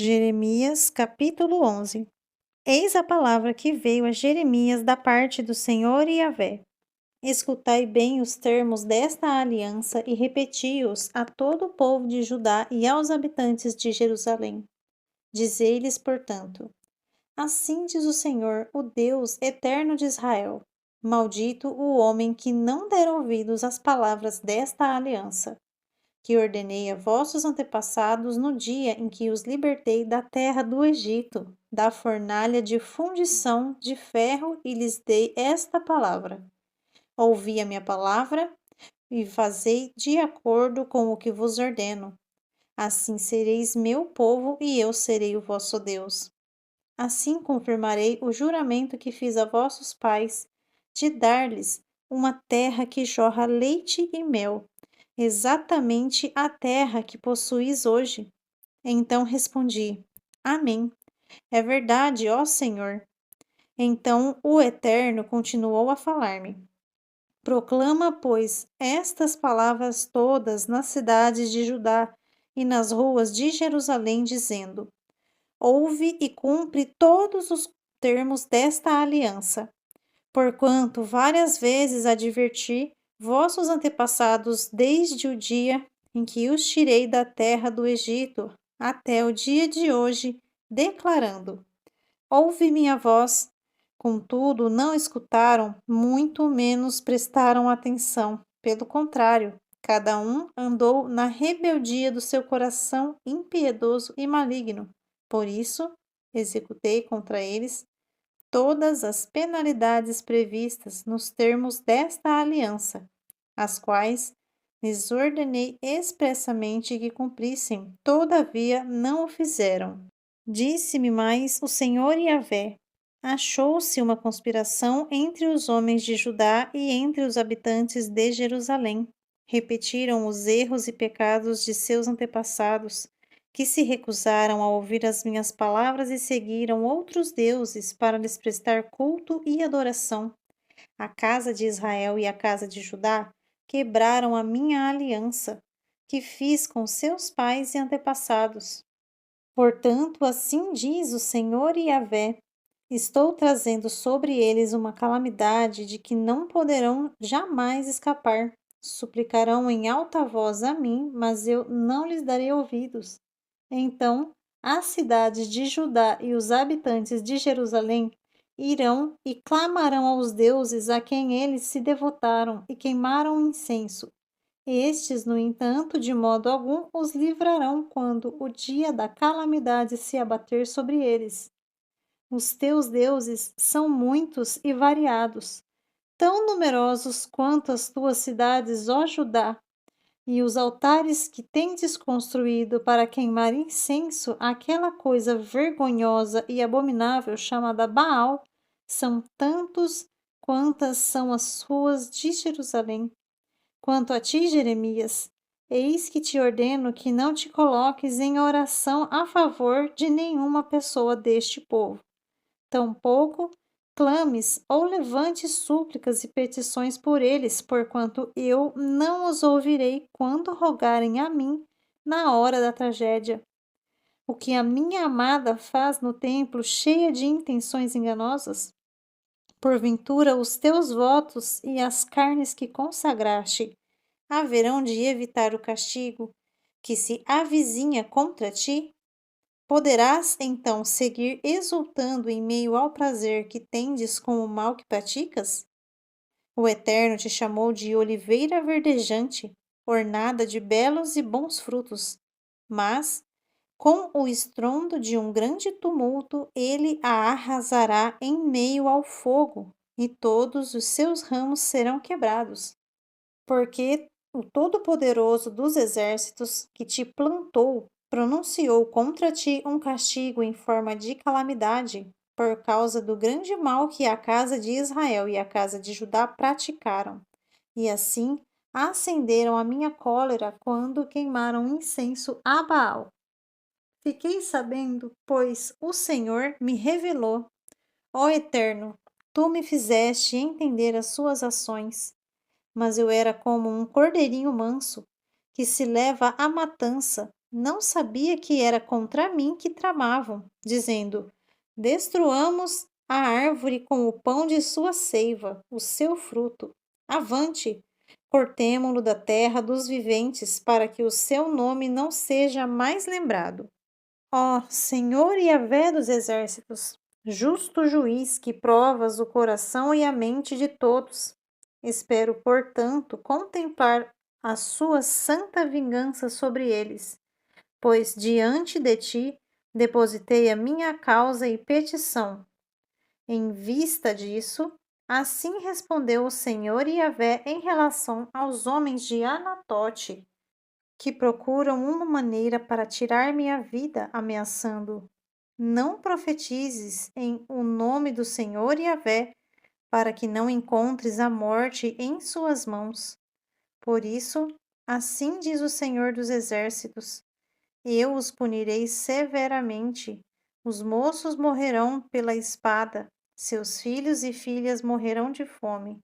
Jeremias, capítulo 11. Eis a palavra que veio a Jeremias da parte do Senhor Yahvé. Escutai bem os termos desta aliança e repeti-os a todo o povo de Judá e aos habitantes de Jerusalém. Dizei-lhes, portanto: assim diz o Senhor, o Deus eterno de Israel: maldito o homem que não der ouvidos às palavras desta aliança, que ordenei a vossos antepassados no dia em que os libertei da terra do Egito, da fornalha de fundição de ferro, e lhes dei esta palavra: ouvi a minha palavra e fazei de acordo com o que vos ordeno. Assim sereis meu povo e eu serei o vosso Deus. Assim confirmarei o juramento que fiz a vossos pais, de dar-lhes uma terra que jorra leite e mel, exatamente a terra que possuís hoje. Então respondi: Amém. É verdade, ó Senhor. Então o Eterno continuou a falar-me: proclama, pois, estas palavras todas nas cidades de Judá e nas ruas de Jerusalém, dizendo: ouve e cumpre todos os termos desta aliança. Porquanto várias vezes adverti vossos antepassados desde o dia em que os tirei da terra do Egito até o dia de hoje, declarando: ouve minha voz. Contudo, não escutaram, muito menos prestaram atenção. Pelo contrário, cada um andou na rebeldia do seu coração impiedoso e maligno. Por isso, executei contra eles todas as penalidades previstas nos termos desta aliança, as quais lhes ordenei expressamente que cumprissem, todavia não o fizeram. Disse-me mais o Senhor Yahvé: achou-se uma conspiração entre os homens de Judá e entre os habitantes de Jerusalém. Repetiram os erros e pecados de seus antepassados, que se recusaram a ouvir as minhas palavras e seguiram outros deuses para lhes prestar culto e adoração. A casa de Israel e a casa de Judá quebraram a minha aliança, que fiz com seus pais e antepassados. Portanto, assim diz o Senhor Yahvé: estou trazendo sobre eles uma calamidade de que não poderão jamais escapar. Suplicarão em alta voz a mim, mas eu não lhes darei ouvidos. Então, as cidades de Judá e os habitantes de Jerusalém irão e clamarão aos deuses a quem eles se devotaram e queimaram incenso. Estes, no entanto, de modo algum os livrarão quando o dia da calamidade se abater sobre eles. Os teus deuses são muitos e variados, tão numerosos quanto as tuas cidades, ó Judá, e os altares que tendes construído para queimar incenso àquela coisa vergonhosa e abominável chamada Baal, são tantos quantas são as ruas de Jerusalém. Quanto a ti, Jeremias, eis que te ordeno que não te coloques em oração a favor de nenhuma pessoa deste povo. Tampouco clames ou levantes súplicas e petições por eles, porquanto eu não os ouvirei quando rogarem a mim na hora da tragédia. O que a minha amada faz no templo, cheia de intenções enganosas? Porventura, os teus votos e as carnes que consagraste haverão de evitar o castigo que se avizinha contra ti? Poderás, então, seguir exultando em meio ao prazer que tendes com o mal que praticas? O Eterno te chamou de oliveira verdejante, ornada de belos e bons frutos, mas, com o estrondo de um grande tumulto, ele a arrasará em meio ao fogo, e todos os seus ramos serão quebrados. Porque o Todo-Poderoso dos Exércitos, que te plantou, pronunciou contra ti um castigo em forma de calamidade, por causa do grande mal que a casa de Israel e a casa de Judá praticaram. E assim acenderam a minha cólera quando queimaram incenso a Baal. Fiquei sabendo, pois o Senhor me revelou. Ó Eterno, tu me fizeste entender as suas ações. Mas eu era como um cordeirinho manso, que se leva à matança, Não sabia que era contra mim que tramavam, dizendo: destruamos a árvore com o pão de sua seiva, o seu fruto. Avante, cortemo-lo da terra dos viventes, para que o seu nome não seja mais lembrado. Ó Senhor Yahvé dos exércitos, justo juiz que provas o coração e a mente de todos, espero, portanto, contemplar a sua santa vingança sobre eles, pois diante de ti depositei a minha causa e petição. Em vista disso, assim respondeu o Senhor Yahvé em relação aos homens de Anatote, que procuram uma maneira para tirar minha vida, ameaçando: não profetizes em o nome do Senhor Yahvé, para que não encontres a morte em suas mãos. Por isso, assim diz o Senhor dos Exércitos: eu os punirei severamente. Os moços morrerão pela espada, seus filhos e filhas morrerão de fome,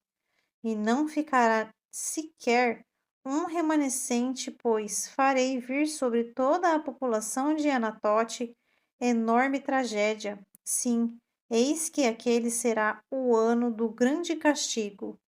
e não ficará sequer um remanescente, pois farei vir sobre toda a população de Anatote enorme tragédia. Sim, eis que aquele será o ano do grande castigo.